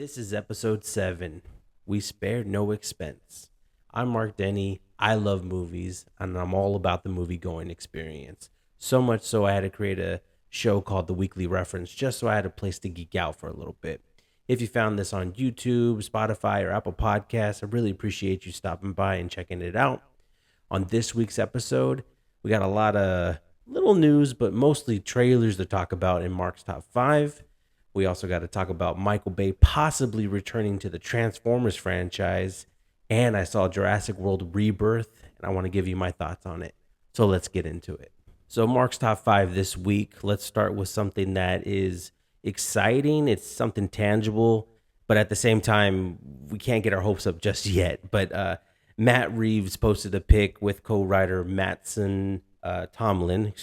This is episode 7. We spared no expense. I'm Mark Denny. I love movies, and I'm all about the movie going experience. So much so, I had to create a show called The Weekly Reference just so I had a place to geek out for a little bit. If you found this on YouTube, Spotify, or Apple Podcasts, I really appreciate you stopping by and checking it out. On this week's episode, we got a lot of little news, but mostly trailers to talk about in Mark's Top 5. We also got to talk about Michael Bay possibly returning to the Transformers franchise. And I saw Jurassic World Rebirth, and I want to give you my thoughts on it. So let's get into it. So, Mark's Top 5 this week. Let's start with something that is exciting. It's something tangible, but at the same time, we can't get our hopes up just yet. But Matt Reeves posted a pic with co-writer Mattson Tomlin,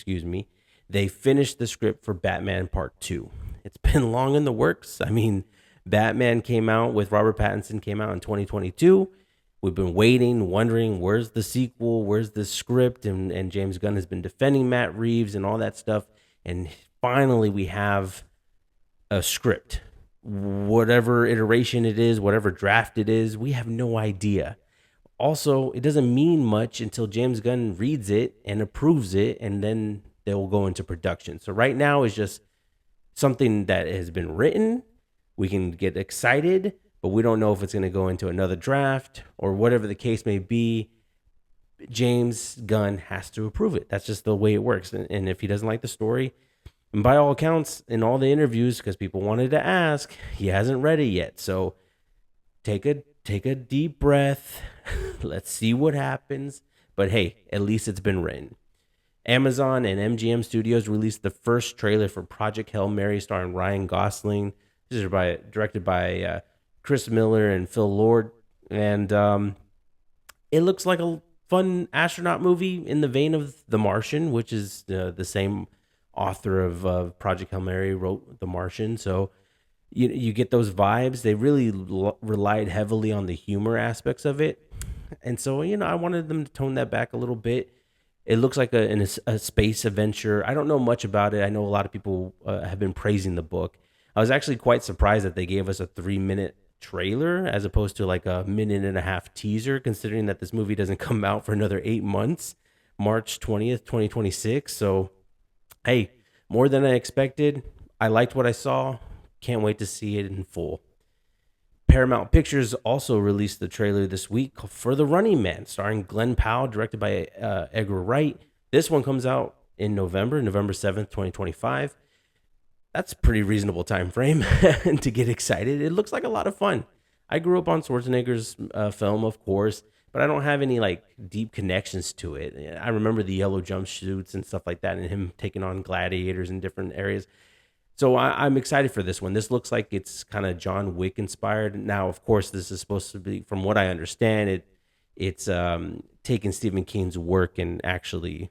They finished the script for Batman Part 2. It's been long in the works. I mean, Batman came out with Robert Pattinson came out in 2022. We've been waiting, wondering where's the sequel, where's the script, and James Gunn has been defending Matt Reeves and all that stuff. And finally, we have a script. Whatever iteration it is, whatever draft it is, we have no idea. Also, it doesn't mean much until James Gunn reads it and approves it, and then they'll go into production. So right now is just something that has been written. We can get excited, but we don't know if it's going to go into another draft or whatever the case may be. James Gunn has to approve it. That's just the way it works. And if he doesn't like the story, and by all accounts, in all the interviews, because people wanted to ask, he hasn't read it yet. So take a deep breath. Let's see what happens. But hey, at least it's been written. Amazon and MGM Studios released the first trailer for Project Hail Mary starring Ryan Gosling. This is directed by Chris Miller and Phil Lord. And it looks like a fun astronaut movie in the vein of The Martian, which is the same author of Project Hail Mary wrote The Martian. So you get those vibes. They really relied heavily on the humor aspects of it. And so, I wanted them to tone that back a little bit. It looks like a space adventure. I don't know much about it. I know a lot of people have been praising the book. I was actually quite surprised that they gave us a 3-minute trailer as opposed to like a 1.5-minute teaser, considering that this movie doesn't come out for another 8 months, March 20th, 2026. So, hey, more than I expected. I liked what I saw. Can't wait to see it in full. Paramount Pictures also released the trailer this week for The Running Man, starring Glenn Powell, directed by Edgar Wright. This one comes out in November 7th, 2025. That's a pretty reasonable time frame to get excited. It looks like a lot of fun. I grew up on Schwarzenegger's film, of course, but I don't have any like deep connections to it. I remember the yellow jumpsuits and stuff like that, and him taking on gladiators in different areas. So I'm excited for this one. This looks like it's kind of John Wick inspired. Now, of course, this is supposed to be, from what I understand, it's taking Stephen King's work and actually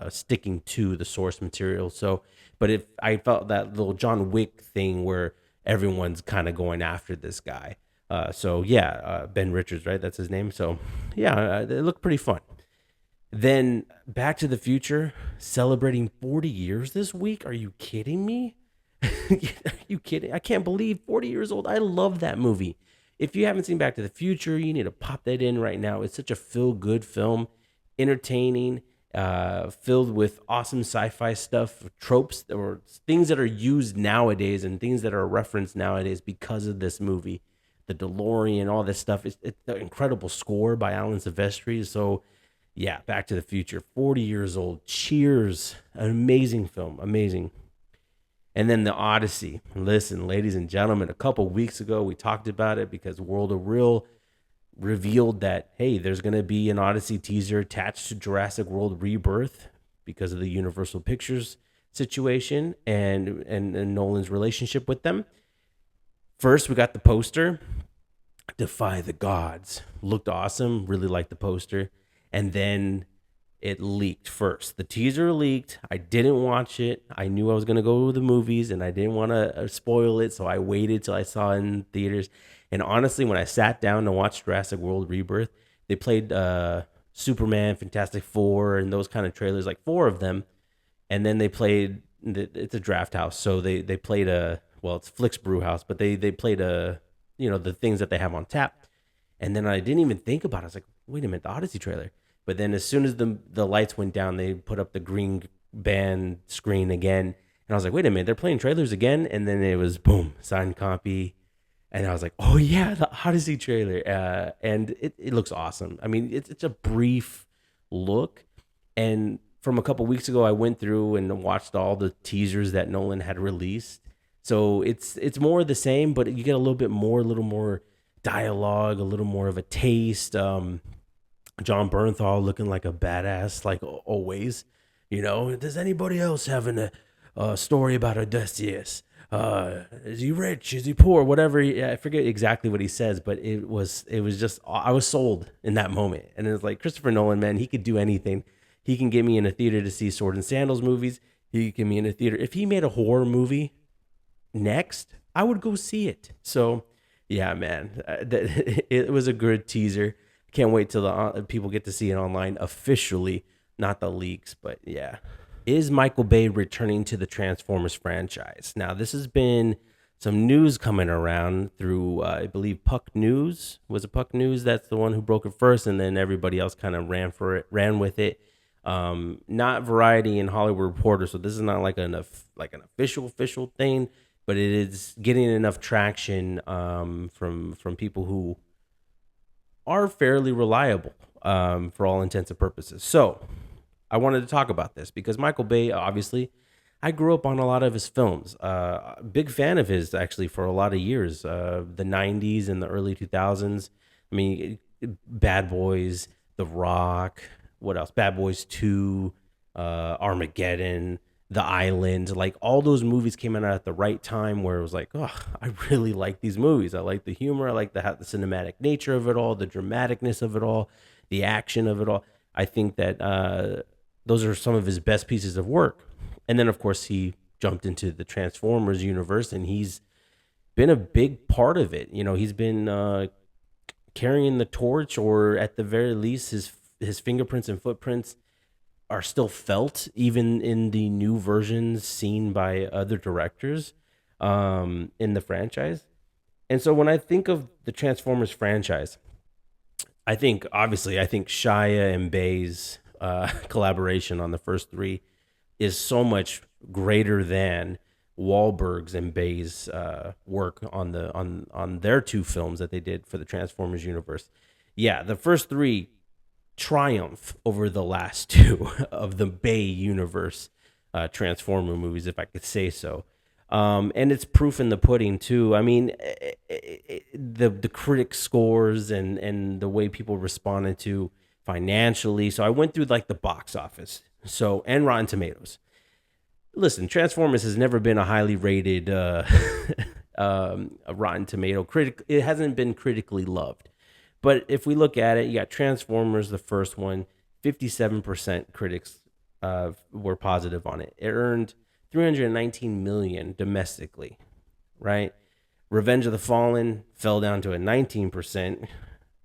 sticking to the source material. So, but if I felt that little John Wick thing where everyone's kind of going after this guy. Ben Richards, right? That's his name. So yeah, it looked pretty fun. Then Back to the Future celebrating 40 years this week. Are you kidding me? Are you kidding? I can't believe 40 years old. I love that movie. If you haven't seen Back to the Future, you need to pop that in right now. It's such a feel-good film, entertaining, filled with awesome sci-fi stuff, tropes or things that are used nowadays and things that are referenced nowadays because of this movie. The DeLorean, all this stuff. It's an incredible score by Alan Silvestri. So yeah, Back to the Future, 40 years old. Cheers. An amazing film. Amazing. And then The Odyssey. Listen, ladies and gentlemen, a couple weeks ago, we talked about it because World of Real revealed that, hey, there's going to be an Odyssey teaser attached to Jurassic World Rebirth because of the Universal Pictures situation and Nolan's relationship with them. First, we got the poster. Defy the Gods. Looked awesome. Really liked the poster. And then it leaked first. The teaser leaked. I didn't watch it. I knew I was going to go to the movies and I didn't want to spoil it. So I waited till I saw it in theaters. And honestly, when I sat down to watch Jurassic World Rebirth, they played Superman, Fantastic Four, and those kind of trailers, like 4 of them. And then they played, it's a draft house. So they played well, it's Flick's Brew House, but they played the things that they have on tap. And then I didn't even think about it. I was like, wait a minute, the Odyssey trailer. But then as soon as the lights went down, they put up the green band screen again. And I was like, wait a minute, they're playing trailers again? And then it was boom, signed copy. And I was like, oh yeah, the Odyssey trailer. And it looks awesome. I mean, it's a brief look. And from a couple weeks ago, I went through and watched all the teasers that Nolan had released. So it's more of the same, but you get a little more dialogue, a little more of a taste. John Bernthal looking like a badass, like always. Does anybody else have a story about Odysseus? Is he rich? Is he poor? Whatever. I forget exactly what he says, but it was just, I was sold in that moment. And it was like, Christopher Nolan, man, he could do anything. He can get me in a theater to see Sword and Sandals movies. He can get me in a theater. If he made a horror movie next, I would go see it. So yeah, man, it was a good teaser. Can't wait till the people get to see it online officially, not the leaks. But yeah, is Michael Bay returning to the Transformers franchise? Now, this has been some news coming around through, I believe, Puck News. Was it Puck News? That's the one who broke it first, and then everybody else kind of ran with it. Not Variety and Hollywood Reporter, so this is not like an official thing, but it is getting enough traction from people who are fairly reliable for all intents and purposes. So I wanted to talk about this because Michael Bay, obviously, I grew up on a lot of his films. Big fan of his, actually, for a lot of years. The 90s and the early 2000s. I mean, Bad Boys, The Rock, what else? Bad Boys 2, Armageddon, The Island. Like, all those movies came out at the right time where it was like, oh, I really like these movies. I like the humor. I like the cinematic nature of it all, the dramaticness of it all, the action of it all. I think that those are some of his best pieces of work. And then, of course, he jumped into the Transformers universe, and he's been a big part of it. He's been carrying the torch, or at the very least, his fingerprints and footprints are still felt, even in the new versions seen by other directors in the franchise. And so when I think of the Transformers franchise, I think Shia and Bay's collaboration on the first three is so much greater than Wahlberg's and Bay's work on their two films that they did for the Transformers universe. Yeah, the first three triumph over the last two of the Bay universe Transformer movies, if I could say so. And it's proof in the pudding too. I mean, the critic scores and the way people responded to financially. So I went through like the box office, and Rotten Tomatoes. Listen, Transformers has never been a highly rated a Rotten Tomato critic. It hasn't been critically loved. But if we look at it, you got Transformers, the first one, 57% critics were positive on it. It earned $319 million domestically, right? Revenge of the Fallen fell down to a 19%,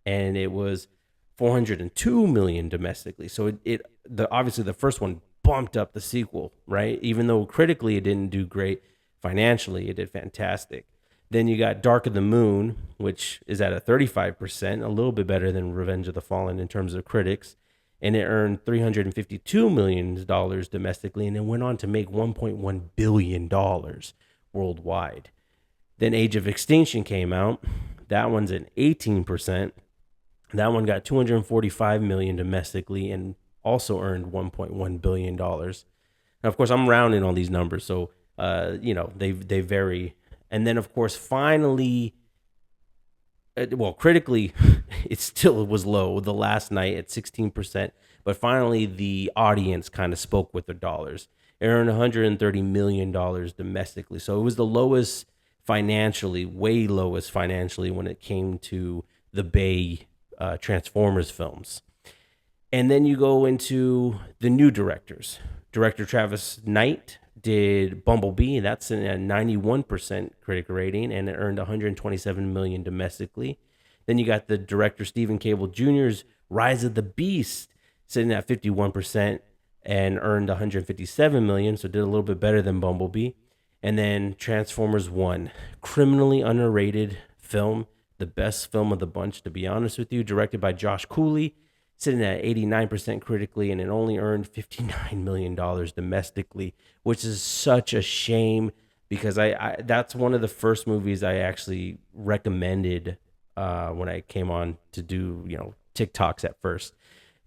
and it was $402 million domestically. So obviously the first one bumped up the sequel, right? Even though critically it didn't do great, financially it did fantastic. Then you got Dark of the Moon, which is at a 35%, a little bit better than Revenge of the Fallen in terms of critics. And it earned $352 million domestically, and it went on to make $1.1 billion worldwide. Then Age of Extinction came out. That one's at 18%. That one got $245 million domestically and also earned $1.1 billion. Now, of course, I'm rounding all these numbers, so they vary. And then, of course, finally, critically, it still was low the last night at 16%. But finally, the audience kind of spoke with their dollars. It earned $130 million domestically. So it was the lowest financially, way lowest financially when it came to the Bay Transformers films. And then you go into the new directors. Director Travis Knight did Bumblebee, and that's a 91% critic rating, and it earned $127 million domestically. Then you got the director Stephen Cable Jr.'s Rise of the Beast, sitting at 51% and earned $157 million, so did a little bit better than Bumblebee. And then Transformers 1, criminally underrated film, the best film of the bunch, to be honest with you, directed by Josh Cooley, sitting at 89% critically, and it only earned $59 million domestically, which is such a shame because I that's one of the first movies I actually recommended when I came on to do, TikToks at first.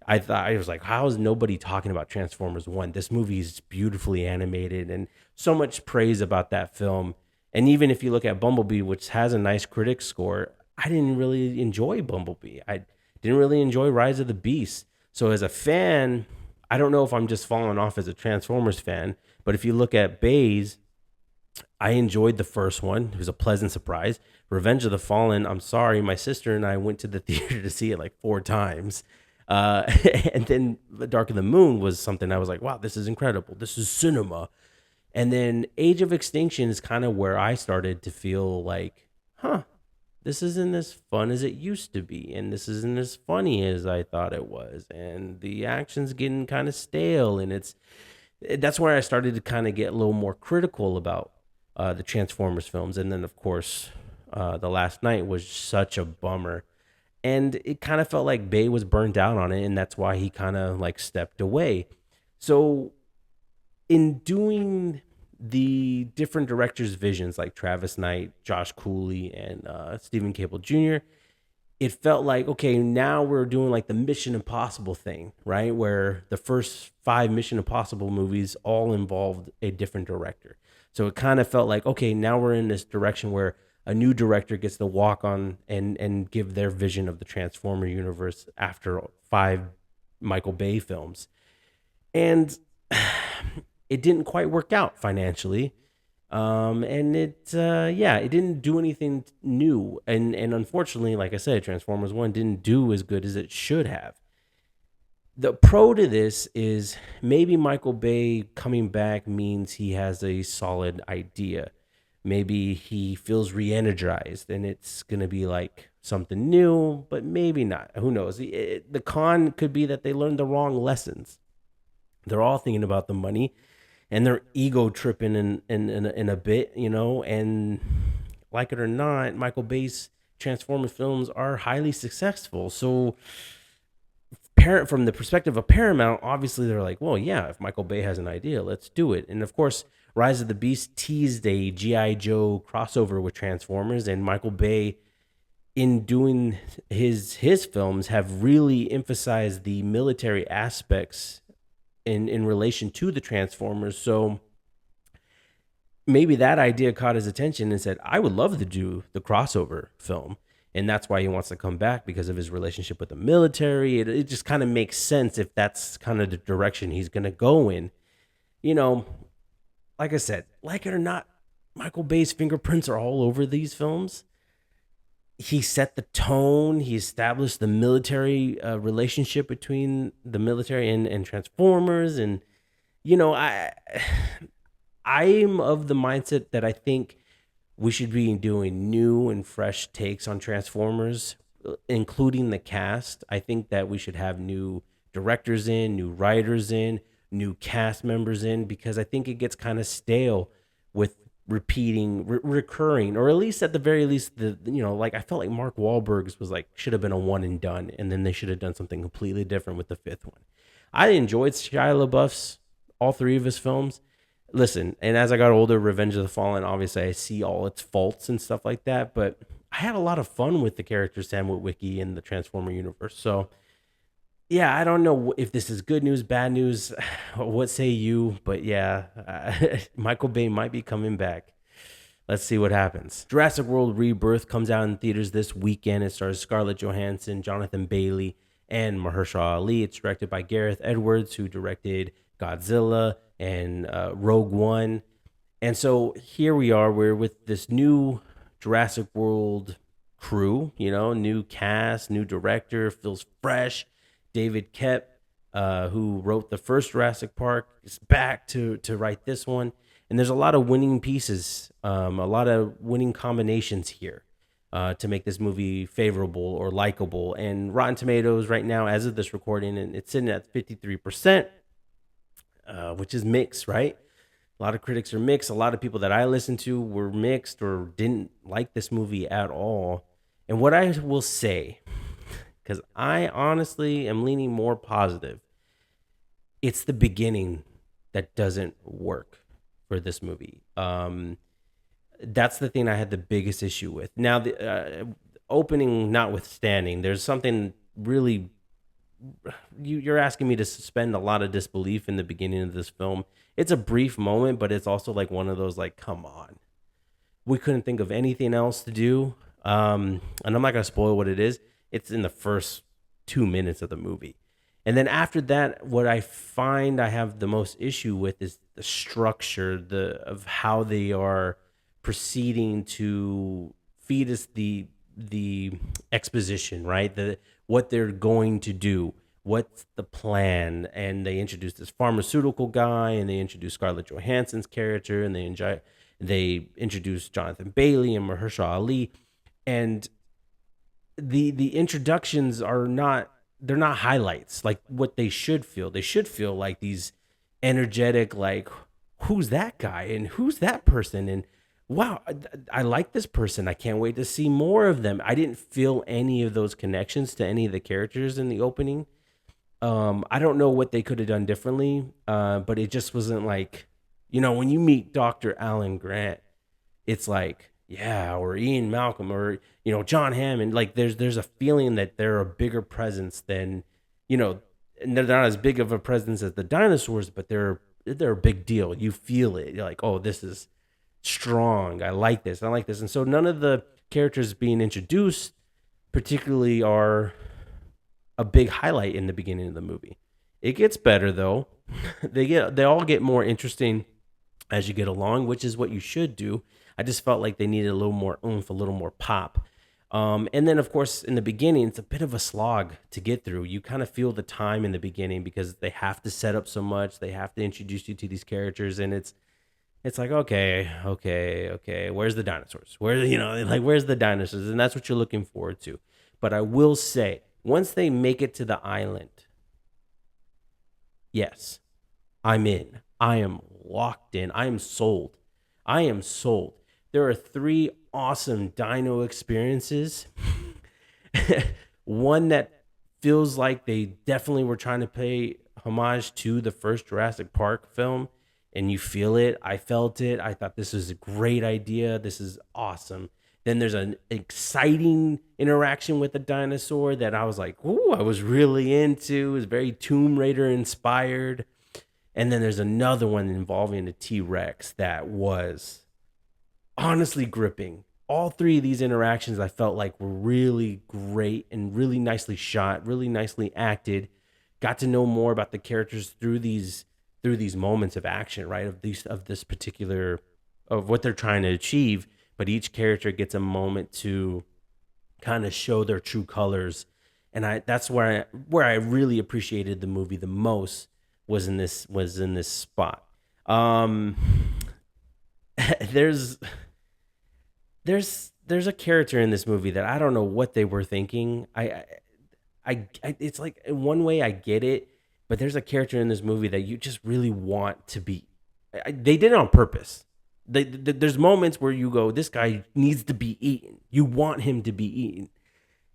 I thought I was like, how is nobody talking about Transformers One? This movie is beautifully animated and so much praise about that film. And even if you look at Bumblebee, which has a nice critic score, I didn't really enjoy Bumblebee. I didn't really enjoy Rise of the Beast. So as a fan, I don't know if I'm just falling off as a Transformers fan, but if you look at Bays, I enjoyed the first one. It was a pleasant surprise. Revenge of the Fallen, I'm sorry, my sister and I went to the theater to see it like 4 times. Uh, and then The Dark of the Moon was something I was like, wow, this is incredible. This is cinema. And then Age of Extinction is kind of where I started to feel like, huh, this isn't as fun as it used to be. And this isn't as funny as I thought it was. And the action's getting kind of stale. And that's where I started to kind of get a little more critical about the Transformers films. And then, of course, The Last Night was such a bummer. And it kind of felt like Bay was burned out on it. And that's why he kind of like stepped away. So, in doing the different directors' visions, like Travis Knight, Josh Cooley, and Stephen Cable Jr., it felt like, okay, now we're doing like the Mission Impossible thing, right? Where the first 5 Mission Impossible movies all involved a different director. So it kind of felt like, okay, now we're in this direction where a new director gets to walk on and give their vision of the Transformer universe after 5 Michael Bay films. And it didn't quite work out financially. And it didn't do anything new. And unfortunately, like I said, Transformers 1 didn't do as good as it should have. The pro to this is maybe Michael Bay coming back means he has a solid idea. Maybe he feels re-energized and it's going to be like something new, but maybe not. Who knows? The con could be that they learned the wrong lessons. They're all thinking about the money and they're ego tripping in a bit, and like it or not, Michael Bay's Transformers films are highly successful. So from the perspective of Paramount, obviously they're like, well, yeah, if Michael Bay has an idea, let's do it. And of course, Rise of the Beast teased a G.I. Joe crossover with Transformers, and Michael Bay, in doing his films, have really emphasized the military aspects in relation to the Transformers. So maybe that idea caught his attention and said, I would love to do the crossover film. And that's why he wants to come back, because of his relationship with the military. It just kind of makes sense if that's kind of the direction he's going to go in. Like I said, like it or not, Michael Bay's fingerprints are all over these films. He set the tone. He established the military relationship between the military and Transformers. And, I'm of the mindset that I think we should be doing new and fresh takes on Transformers, including the cast. I think that we should have new directors in, new writers in, new cast members in, because I think it gets kind of stale with recurring, or at least at the very least, like I felt like Mark Wahlberg's was like, should have been a one and done, and then they should have done something completely different with the fifth one. I enjoyed Shia LaBeouf's, all 3 of his films. Listen, and as I got older, Revenge of the Fallen, obviously I see all its faults and stuff like that, but I had a lot of fun with the character Sam Witwicky in the Transformer universe. So yeah, I don't know if this is good news, bad news, what say you, but yeah, Michael Bay might be coming back. Let's see what happens. Jurassic World Rebirth comes out in theaters this weekend. It stars Scarlett Johansson, Jonathan Bailey, and Mahershala Ali. It's directed by Gareth Edwards, who directed Godzilla and Rogue One. And so here we are, we're with this new Jurassic World crew, new cast, new director, feels fresh. David Koepp, who wrote the first Jurassic Park, is back to write this one. And there's a lot of winning pieces, a lot of winning combinations here to make this movie favorable or likable. And Rotten Tomatoes right now, as of this recording, and it's sitting at 53%, which is mixed, right? A lot of critics are mixed. A lot of people that I listened to were mixed or didn't like this movie at all. And what I will say, because I honestly am leaning more positive, it's the beginning that doesn't work for this movie. That's the thing I had the biggest issue with. Now, the opening notwithstanding, there's something really you're asking me to suspend a lot of disbelief in the beginning of this film. It's a brief moment, but it's also like one of those like, come on, we couldn't think of anything else to do. And I'm not gonna spoil what it is. It's in the first 2 minutes of the movie, and then after that, what I find I have the most issue with is the structure, the of how they are proceeding to feed us the exposition, right? The what they're going to do, what's the plan, and they introduce this pharmaceutical guy, and they introduce Scarlett Johansson's character, and they introduce Jonathan Bailey and Mahershala Ali, and the introductions are not they're not highlights like what they should feel. They should feel like these energetic, like who's that guy and who's that person, and wow, I like this person. I can't wait to see more of them. I didn't feel any of those connections to any of the characters in the opening. I don't know what they could have done differently, but it just wasn't like, when you meet Dr. Alan Grant, it's like, yeah, or Ian Malcolm, or John Hammond. Like there's a feeling that they're a bigger presence than, you know, and they're not as big of a presence as the dinosaurs, but they're a big deal. You feel it. You're like, oh, this is strong. I like this. I like this. And so none of the characters being introduced particularly are a big highlight in the beginning of the movie. It gets better though. They all get more interesting as you get along, which is what you should do. I just felt like they needed a little more oomph, a little more pop. And then, of course, in the beginning, it's a bit of a slog to get through. You kind of feel the time in the beginning because they have to set up so much. They have to introduce you to these characters, and it's like, okay. Where's the dinosaurs? Where's the dinosaurs? And that's what you're looking forward to. But I will say, once they make it to the island, yes, I'm in. I am locked in. I am sold. I am sold. There are 3 awesome dino experiences. One that feels like they definitely were trying to pay homage to the first Jurassic Park film, and you feel it. I felt it. I thought this was a great idea. This is awesome. Then there's an exciting interaction with the dinosaur that I was like, ooh, I was really into. It was very Tomb Raider inspired. And then there's another one involving a T-Rex that was honestly gripping. All 3 of these interactions I felt like were really great and really nicely shot, really nicely acted. Got to know more about the characters through these moments of action, right? Of this particular of what they're trying to achieve, but each character gets a moment to kind of show their true colors. And that's where I really appreciated the movie the most was in this spot. There's a character in this movie that I don't know what they were thinking. It's like in one way I get it, but there's a character in this movie that you just really want to be. They did it on purpose. There's moments where you go, this guy needs to be eaten. You want him to be eaten,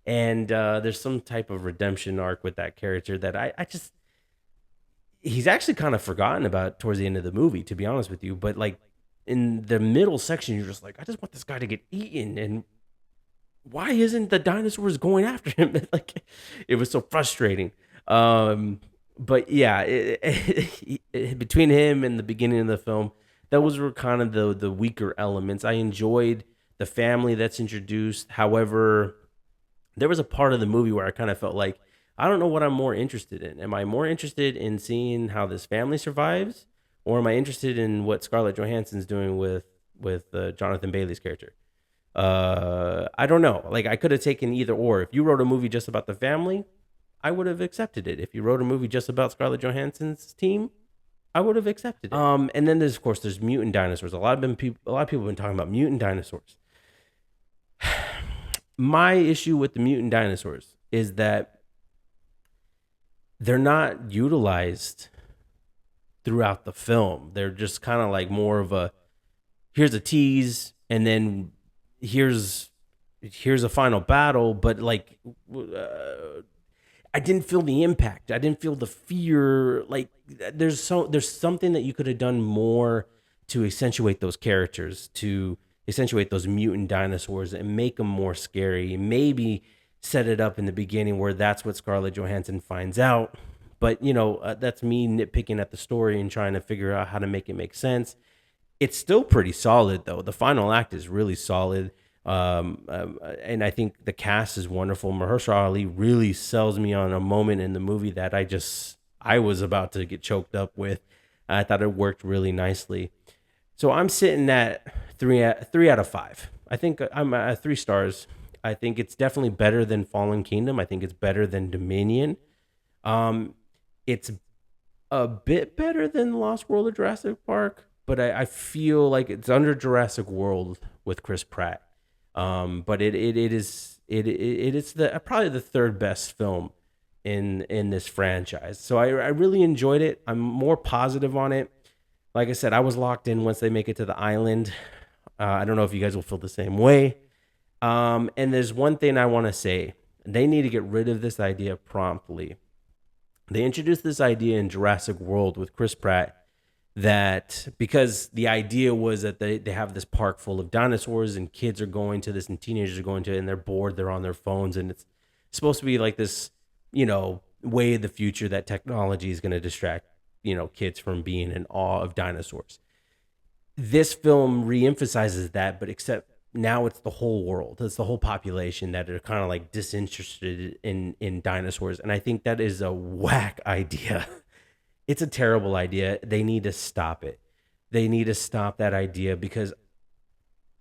and there's some type of redemption arc with that character that I just. He's actually kind of forgotten about towards the end of the movie, to be honest with you. But like in the middle section, you're just like, I just want this guy to get eaten. And why isn't the dinosaurs going after him? Like, it was so frustrating. But yeah, between him and the beginning of the film, those were kind of the weaker elements. I enjoyed the family that's introduced. However, there was a part of the movie where I kind of felt like, I don't know what I'm more interested in. Am I more interested in seeing how this family survives, or am I interested in what Scarlett Johansson's doing with Jonathan Bailey's character? I don't know. Like I could have taken either or. If you wrote a movie just about the family, I would have accepted it. If you wrote a movie just about Scarlett Johansson's team, I would have accepted it. And then there's mutant dinosaurs. A lot of people have been talking about mutant dinosaurs. My issue with the mutant dinosaurs is that they're not utilized throughout the film. They're just kind of like more of a, here's a tease, and then here's here's a final battle, but like I didn't feel the impact. I didn't feel the fear. Like there's something that you could have done more to accentuate those characters, to accentuate those mutant dinosaurs and make them more scary. Maybe set it up in the beginning where that's what Scarlett Johansson finds out. But that's me nitpicking at the story and trying to figure out how to make it make sense. It's still pretty solid though. The final act is really solid. And I think the cast is wonderful. Mahershala Ali really sells me on a moment in the movie that I was about to get choked up with. I thought it worked really nicely. So I'm sitting at three out of five. I think I'm at 3 stars. I think it's definitely better than Fallen Kingdom. I think it's better than Dominion. It's a bit better than Lost World of Jurassic Park, but I feel like it's under Jurassic World with Chris Pratt. But it is the probably the third best film in this franchise. So I really enjoyed it. I'm more positive on it. Like I said, I was locked in once they make it to the island. I don't know if you guys will feel the same way. And there's one thing I want to say. They need to get rid of this idea promptly. They introduced this idea in Jurassic World with Chris Pratt that because the idea was that they have this park full of dinosaurs and kids are going to this and teenagers are going to it and they're bored, they're on their phones, and it's supposed to be like this, way of the future that technology is going to distract, kids from being in awe of dinosaurs. This film reemphasizes that, but except now it's the whole world, it's the whole population that are kind of like disinterested in dinosaurs, and I think that is a whack idea. It's a terrible idea. They need to stop it. They need to stop that idea because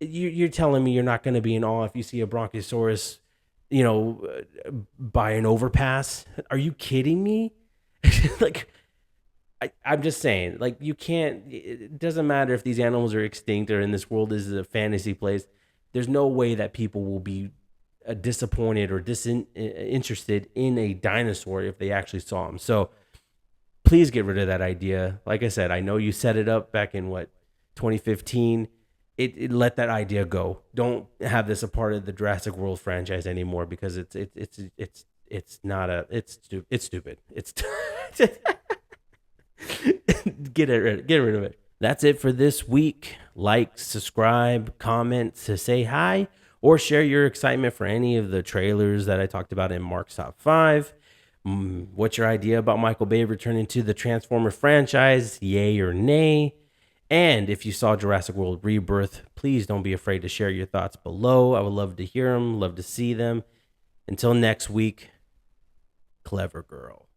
you're telling me you're not going to be in awe if you see a Brontosaurus, by an overpass. Are you kidding me? Like, I'm just saying, like, you can't, it doesn't matter if these animals are extinct or in this world is a fantasy place. There's no way that people will be disappointed or disinterested in a dinosaur if they actually saw him. So, please get rid of that idea. Like I said, I know you set it up back in 2015. It let that idea go. Don't have this a part of the Jurassic World franchise anymore because it's stupid. It's get rid of it. That's it for this week. Like, subscribe, comment to say hi, or share your excitement for any of the trailers that I talked about in Marc's Top 5. What's your idea about Michael Bay returning to the Transformer franchise? Yay or nay? And if you saw Jurassic World Rebirth, please don't be afraid to share your thoughts below. I would love to hear them, love to see them. Until next week, clever girl.